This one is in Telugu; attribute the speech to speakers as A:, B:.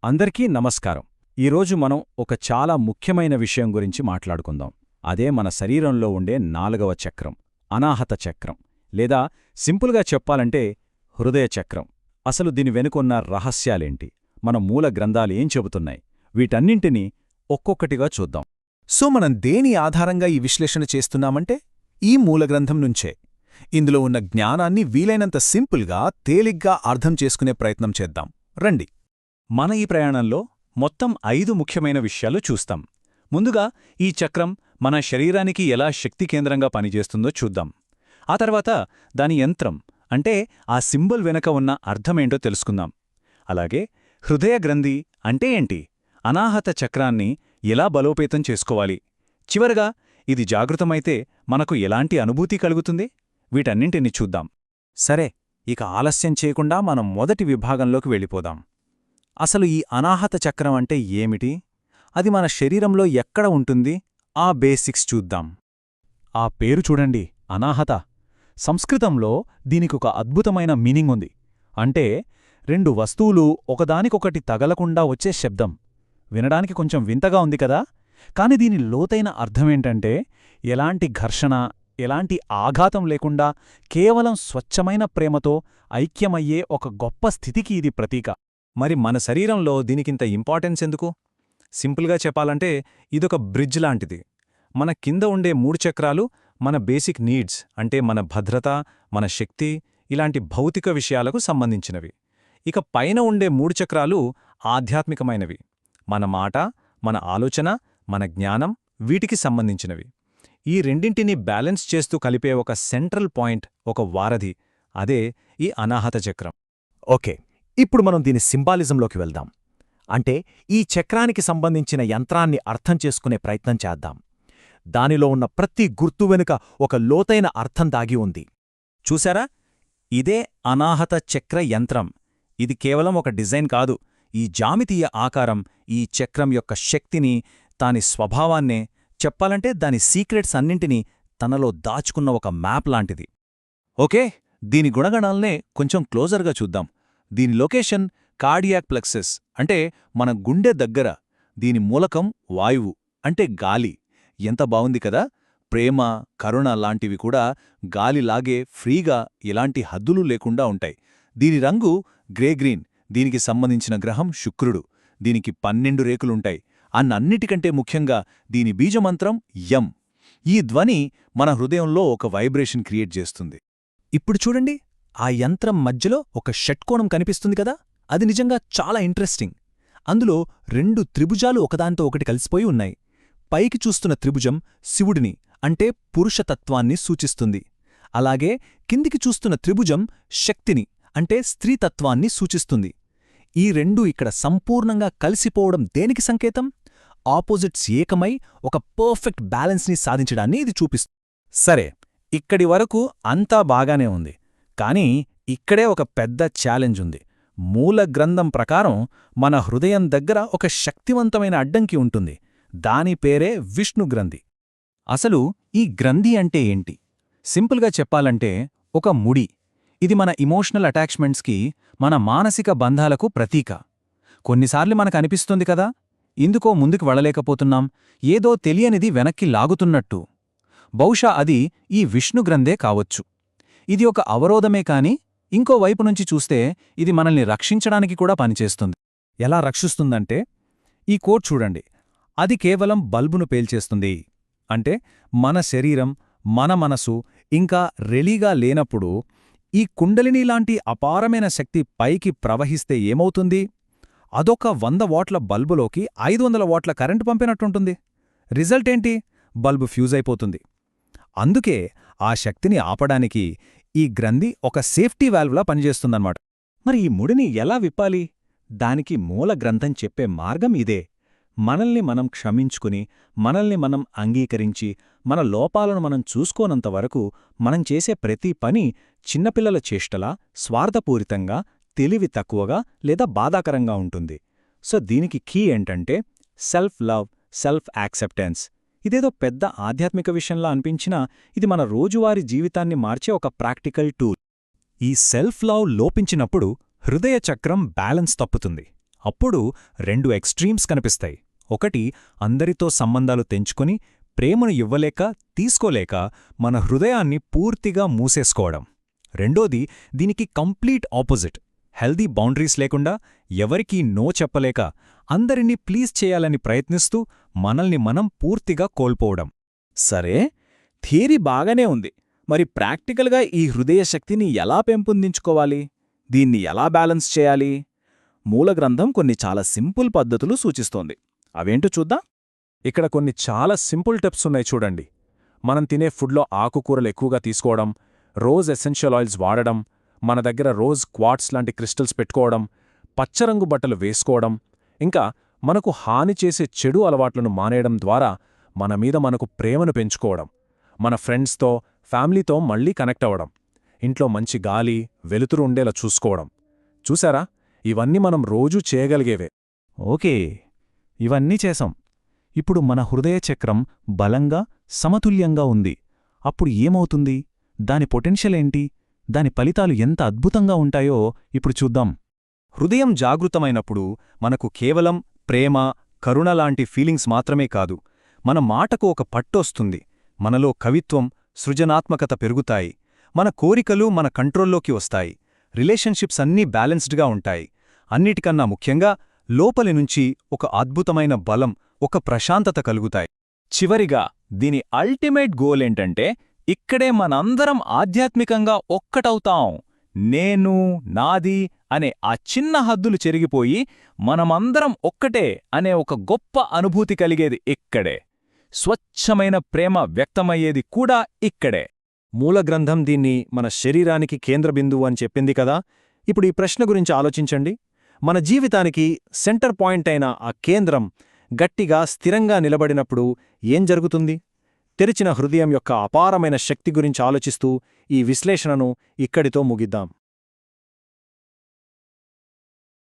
A: అందరికీ నమస్కారం. ఈరోజు మనం ఒక చాలా ముఖ్యమైన విషయం గురించి మాట్లాడుకుందాం. అదే మన శరీరంలో ఉండే 4వ చక్రం, అనాహత చక్రం, లేదా సింపుల్గా చెప్పాలంటే హృదయ చక్రం. అసలు దీని వెనుకున్న రహస్యాలేంటి, మన మూల గ్రంథాలు ఏం చెబుతున్నాయి, వీటన్నింటినీ ఒక్కొక్కటిగా చూద్దాం.
B: సో మనం దేని ఆధారంగా ఈ విశ్లేషణ చేస్తున్నామంటే ఈ మూలగ్రంథం నుంచే. ఇందులో ఉన్న జ్ఞానాన్ని వీలైనంత సింపుల్గా, తేలిగ్గా అర్థం చేసుకునే ప్రయత్నం చేద్దాం రండి.
A: మన ఈ ప్రయాణంలో మొత్తం 5 ముఖ్యమైన విషయాలు చూస్తాం. ముందుగా ఈ చక్రం మన శరీరానికి ఎలా శక్తి కేంద్రంగా పనిచేస్తుందో చూద్దాం. ఆ తర్వాత దాని యంత్రం అంటే ఆ సింబల్ వెనక ఉన్న అర్థమేంటో తెలుసుకుందాం. అలాగే హృదయ గ్రంథి అంటే ఏంటి, అనాహత చక్రాన్ని ఎలా బలోపేతం చేసుకోవాలి, చివరగా ఇది జాగృతమైతే మనకు ఎలాంటి అనుభూతి కలుగుతుంది, వీటన్నింటినీ చూద్దాం. సరే, ఇక ఆలస్యం చేయకుండా మనం మొదటి విభాగంలోకి వెళ్ళిపోదాం. అసలు ఈ అనాహత చక్రం అంటే ఏమిటి, అది మన శరీరంలో ఎక్కడ ఉంటుంది, ఆ బేసిక్స్ చూద్దాం. ఆ పేరు చూడండి, అనాహత. సంస్కృతంలో దీనికొక అద్భుతమైన మీనింగ్ ఉంది. అంటే 2 వస్తువులు ఒకదానికొకటి తగలకుండా వచ్చే శబ్దం. వినడానికి కొంచెం వింతగా ఉంది కదా, కాని దీని లోతైన అర్థమేంటంటే ఎలాంటి ఘర్షణ, ఎలాంటి ఆఘాతం లేకుండా కేవలం స్వచ్ఛమైన ప్రేమతో ఐక్యమయ్యే ఒక గొప్ప స్థితికి ఇది ప్రతీక. మరి మన శరీరంలో దీనికింత ఇంపార్టెన్స్ ఎందుకు? సింపుల్గా చెప్పాలంటే ఇదొక బ్రిడ్జ్ లాంటిది. మన కింద ఉండే 3 చక్రాలు మన బేసిక్ నీడ్స్ అంటే మన భద్రత, మన శక్తి, ఇలాంటి భౌతిక విషయాలకు సంబంధించినవి. ఇక పైన ఉండే 3 చక్రాలు ఆధ్యాత్మికమైనవి. మన మాట, మన ఆలోచన, మన జ్ఞానం, వీటికి సంబంధించినవి. ఈ రెండింటినీ బ్యాలెన్స్ చేస్తూ కలిపే ఒక సెంట్రల్ పాయింట్, ఒక వారధి, అదే ఈ అనాహత చక్రం.
B: ఓకే, ఇప్పుడు మనం దీని సింబాలిజంలోకి వెళ్దాం. అంటే ఈ చక్రానికి సంబంధించిన యంత్రాన్ని అర్థం చేసుకునే ప్రయత్నం చేద్దాం. దానిలో ఉన్న ప్రతి గుర్తు వెనుక ఒక లోతైన అర్థం దాగి ఉంది.
A: చూశారా, ఇదే అనాహత చక్ర యంత్రం. ఇది కేవలం ఒక డిజైన్ కాదు. ఈ జామితీయ ఆకారం ఈ చక్రం యొక్క శక్తిని, దాని స్వభావాన్నే, చెప్పాలంటే దాని సీక్రెట్స్ అన్నింటినీ తనలో దాచుకున్న ఒక మ్యాప్ లాంటిది. ఓకే, దీని గుణగణాల్నే కొంచెం క్లోజర్గా చూద్దాం. దీని లొకేషన్ కార్డియాక్ ప్లెక్సస్ అంటే మన గుండె దగ్గర. దీని మూలకం వాయువు అంటే గాలి. ఎంత బావుంది కదా, ప్రేమ, కరుణ లాంటివి కూడా గాలిలాగే ఫ్రీగా, ఎలాంటి హద్దులు లేకుండా ఉంటాయి. దీని రంగు గ్రే గ్రీన్. దీనికి సంబంధించిన గ్రహం శుక్రుడు. దీనికి 12 రేకులుంటాయి. అన్నన్నిటికంటే ముఖ్యంగా దీని బీజమంత్రం యం. ఈ ధ్వని మన హృదయంలో ఒక వైబ్రేషన్ క్రియేట్ చేస్తుంది.
B: ఇప్పుడు చూడండి, ఆ యంత్రం మధ్యలో ఒక షట్కోణం కనిపిస్తుంది కదా, అది నిజంగా చాలా ఇంట్రెస్టింగ్. అందులో 2 త్రిభుజాలు ఒకదాంతో ఒకటి కలిసిపోయి ఉన్నాయి. పైకి చూస్తున్న త్రిభుజం శివుడిని అంటే పురుషతత్వాన్ని సూచిస్తుంది. అలాగే కిందికి చూస్తున్న త్రిభుజం శక్తిని అంటే స్త్రీతత్వాన్ని సూచిస్తుంది. ఈ 2 ఇక్కడ సంపూర్ణంగా కలిసిపోవడం దేనికి సంకేతం? ఆపోజిట్స్ ఏకమై ఒక పర్ఫెక్ట్ బ్యాలెన్స్ని సాధించడాన్ని ఇది చూపిస్తుంది.
A: సరే, ఇక్కడి వరకు అంతా బాగానే ఉంది. కానీ ఇక్కడే ఒక పెద్ద ఛాలెంజ్ ఉంది. మూల గ్రంథం ప్రకారం మన హృదయం దగ్గర ఒక శక్తివంతమైన అడ్డంకి ఉంటుంది. దాని పేరే విష్ణుగ్రంథి. అసలు ఈ గ్రంథి అంటే ఏంటి? సింపుల్గా చెప్పాలంటే ఒక ముడి. ఇది మన ఇమోషనల్ అటాచ్మెంట్స్కి, మన మానసిక బంధాలకు ప్రతీక. కొన్నిసార్లు మనకు అనిపిస్తుంది కదా, ఇందుకో ముందుకు వెళ్ళలేకపోతున్నాం, ఏదో తెలియనిది వెనక్కి లాగుతున్నట్టు. బహుశా అది ఈ విష్ణుగ్రంథే కావచ్చు. ఇది ఒక అవరోధమే కాని ఇంకో వైపు నుంచి చూస్తే ఇది మనల్ని రక్షించడానికి కూడా పనిచేస్తుంది. ఎలా రక్షిస్తుందంటే, ఈ కోట్ చూడండి, అది కేవలం బల్బును పేల్చేస్తుంది. అంటే మన శరీరం, మన మనసు ఇంకా రెలీగా లేనప్పుడు ఈ కుండలినీలాంటి అపారమైన శక్తి పైకి ప్రవహిస్తే ఏమవుతుంది? అదొక 100 వాట్ల బల్బులోకి 500 వాట్ల కరెంటు పంపినట్టుంటుంది. రిజల్ట్ ఏంటి? బల్బు ఫ్యూజ్ అయిపోతుంది. అందుకే ఆ శక్తిని ఆపడానికి ఈ గ్రంథి ఒక సేఫ్టీ వాల్వ్లా పనిచేస్తుందన్నమాట. మరి ఈ ముడిని ఎలా విప్పాలి? దానికి మూల గ్రంథం చెప్పే మార్గం ఇదే. మనల్ని మనం క్షమించుకుని, మనల్ని మనం అంగీకరించి, మన లోపాలను మనం చూసుకోనంతవరకు మనం చేసే ప్రతి పని చిన్నపిల్లల చేష్టలా, స్వార్థపూరితంగా, తెలివి తక్కువగా లేదా బాధాకరంగా ఉంటుంది. సో దీనికి కీ ఏంటంటే సెల్ఫ్ లవ్, సెల్ఫ్ యాక్సెప్టెన్స్. ఇదేదో పెద్ద ఆధ్యాత్మిక విషయంలా అనిపించినా ఇది మన రోజువారీ జీవితాన్ని మార్చే ఒక ప్రాక్టికల్ టూల్. ఈ సెల్ఫ్ లవ్ లోపించినప్పుడు హృదయ చక్రం బ్యాలెన్స్ తప్పుతుంది.
B: అప్పుడు రెండు ఎక్స్ట్రీమ్స్ కనిపిస్తాయి. ఒకటి అందరితో సంబంధాలు తెంచుకొని ప్రేమను ఇవ్వలేక తీసుకోలేక మన హృదయాన్ని పూర్తిగా మూసేసుకోవడం. రెండోది దీనికి కంప్లీట్ ఆపోజిట్. హెల్దీ బౌండరీస్ లేకుండా, ఎవరికీ నో చెప్పలేక, అందరినీ ప్లీజ్ చేయాలని ప్రయత్నిస్తూ మనల్ని మనం పూర్తిగా కోల్పోవడం.
A: సరే, థియరీ బాగానే ఉంది. మరి ప్రాక్టికల్గా ఈ హృదయ శక్తిని ఎలా పెంపొందించుకోవాలి? దీన్ని ఎలా బ్యాలెన్స్ చేయాలి? మూలగ్రంథం కొన్ని చాలా సింపుల్ పద్ధతులు సూచిస్తోంది. అవేంటో చూద్దాం.
B: ఇక్కడ కొన్ని చాలా సింపుల్ టిప్స్ ఉన్నాయి చూడండి. మనం తినే ఫుడ్లో ఆకుకూరలు ఎక్కువగా తీసుకోవడం, రోజ్ ఎసెన్షియల్ ఆయిల్స్ వాడడం, మన దగ్గర రోజ్ క్వార్ట్స్ లాంటి క్రిస్టల్స్ పెట్టుకోవడం, పచ్చరంగు బట్టలు వేసుకోవడం, ఇంకా మనకు హాని చేసే చెడు అలవాట్లను మానేయడం ద్వారా మన మీద మనకు ప్రేమను పెంచుకోవడం, మన ఫ్రెండ్స్తో, ఫ్యామిలీతో మళ్లీ కనెక్ట్ అవ్వడం, ఇంట్లో మంచి గాలి, వెలుతురు ఉండేలా చూసుకోవడం. చూసారా, ఇవన్నీ మనం రోజూ చేయగలిగేవే.
A: ఓకే, ఇవన్నీ చేశాం. ఇప్పుడు మన హృదయ చక్రం బలంగా, సమతుల్యంగా ఉంది. అప్పుడు ఏమవుతుంది? దాని పొటెన్షియల్ ఏంటి? దాని ఫలితాలు ఎంత అద్భుతంగా ఉంటాయో ఇప్పుడు చూద్దాం.
B: హృదయం జాగృతమైనప్పుడు మనకు కేవలం ప్రేమ, కరుణ లాంటి ఫీలింగ్స్ మాత్రమే కాదు, మన మాటకు ఒక పట్టొస్తుంది, మనలో కవిత్వం, సృజనాత్మకత పెరుగుతాయి, మన కోరికలు మన కంట్రోల్లోకి వస్తాయి, రిలేషన్షిప్స్ అన్నీ బ్యాలెన్స్డ్గా ఉంటాయి. అన్నిటికన్నా ముఖ్యంగా లోపలి నుంచి ఒక అద్భుతమైన బలం, ఒక ప్రశాంతత కలుగుతాయి.
A: చివరిగా దీని అల్టిమేట్ గోల్ ఏంటంటే, ఇక్కడే మనందరం ఆధ్యాత్మికంగా ఒక్కటవుతాం. నేను, నాది అనే ఆ చిన్న హద్దులు చెరిగిపోయి మనమందరం ఒక్కటే అనే ఒక గొప్ప అనుభూతి కలిగేది ఇక్కడే. స్వచ్ఛమైన ప్రేమ వ్యక్తమయ్యేది కూడా ఇక్కడే.
B: మూలగ్రంథం దీన్ని మన శరీరానికి కేంద్రబిందువు అని చెప్పింది కదా. ఇప్పుడు ఈ ప్రశ్న గురించి ఆలోచించండి. మన జీవితానికి సెంటర్ పాయింట్ అయిన ఆ కేంద్రం గట్టిగా, స్థిరంగా నిలబడినప్పుడు ఏం జరుగుతుంది? తెరిచిన హృదయం యొక్క అపారమైన శక్తి గురించి ఆలోచిస్తూ ఈ విశ్లేషణను ఇక్కడితో ముగిద్దాం.